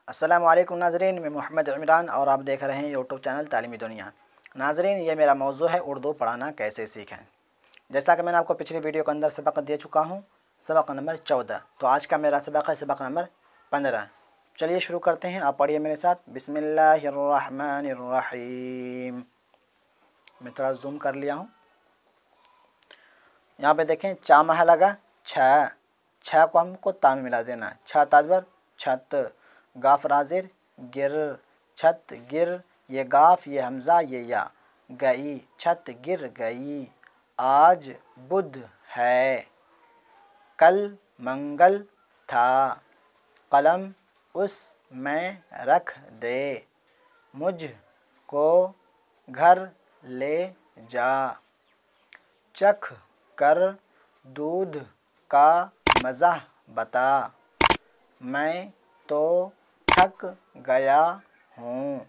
अस्सलामु अलैकुम नाज़रीन, मैं मोहम्मद इमरान और आप देख रहे हैं यूट्यूब चैनल तालीमी दुनिया। नाज़रीन, ये मेरा मौजू है उर्दू पढ़ाना कैसे सीखें। जैसा कि मैंने आपको पिछली वीडियो के अंदर सबक दे चुका हूँ, सबक नंबर 14। तो आज का मेरा सबक है सबक नंबर 15। चलिए शुरू करते हैं, आप पढ़िए मेरे साथ। बिस्मिल्लाहिर्रहमानिर्रहीम। मैं थोड़ा जूम कर लिया हूँ। यहाँ पे देखें, चा महा लगा छ, छ को हमको ता में मिला देना। छ ताजबर छत, गाफ राजिर गिर, छत गिर, ये गाफ ये हमज़ा ये या, गई छत गिर गई। आज बुध है, कल मंगल था, कलम उस में रख दे, मुझ को घर ले जा, चख कर दूध का मज़ा बता, मैं तो थक गया हूँ,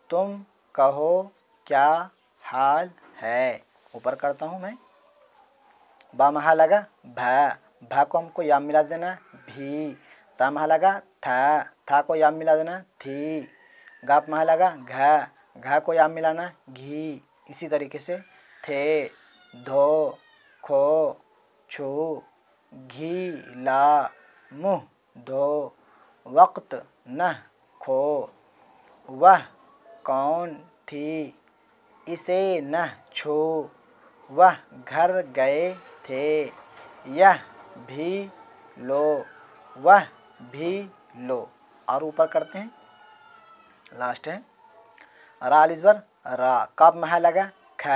तुम कहो क्या हाल है। ऊपर करता हूँ मैं। बा महा लगा भा, भा को हमको या मिला देना भी। ता महा लगा था, था को या मिला देना थी। गाप महा लगा घा, घा को या मिलाना घी। इसी तरीके से थे, धो, खो, छू, घी ला, मुँह धो, वक्त न खो, वह कौन थी, इसे न छू, वह घर गए थे, यह भी लो, वह भी लो। और ऊपर करते हैं, लास्ट है रा अलिज़बर रा। काफ महा लगा ख,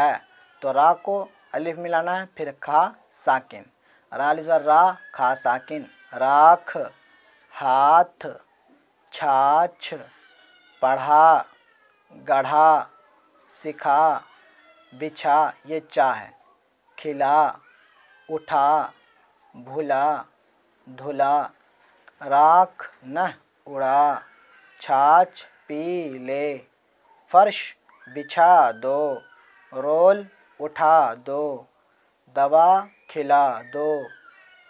तो रा को अलिफ मिलाना है, फिर खा साकिन। रा अलिज़बर रा, खा साकिन। राख, हाथ, छाछ, पढ़ा, गढ़ा, सिखा, बिछा, ये चा है। खिला, उठा, भुला, धुला, राख न उड़ा, छाछ पी ले, फर्श बिछा दो, रोल उठा दो, दवा खिला दो,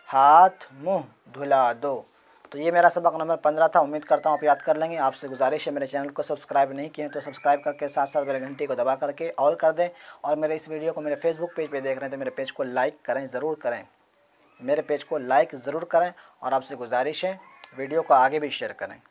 हाथ मुँह धुला दो। तो ये मेरा सबक नंबर 15 था। उम्मीद करता हूँ आप याद कर लेंगे। आपसे गुजारिश है, मेरे चैनल को सब्सक्राइब नहीं किए तो सब्सक्राइब करके साथ साथ बेल घंटी को दबा करके ऑल कर दें। और मेरे इस वीडियो को मेरे फेसबुक पेज पे देख रहे हैं तो मेरे पेज को लाइक करें, ज़रूर करें, मेरे पेज को लाइक ज़रूर करें। और आपसे गुजारिश है वीडियो को आगे भी शेयर करें।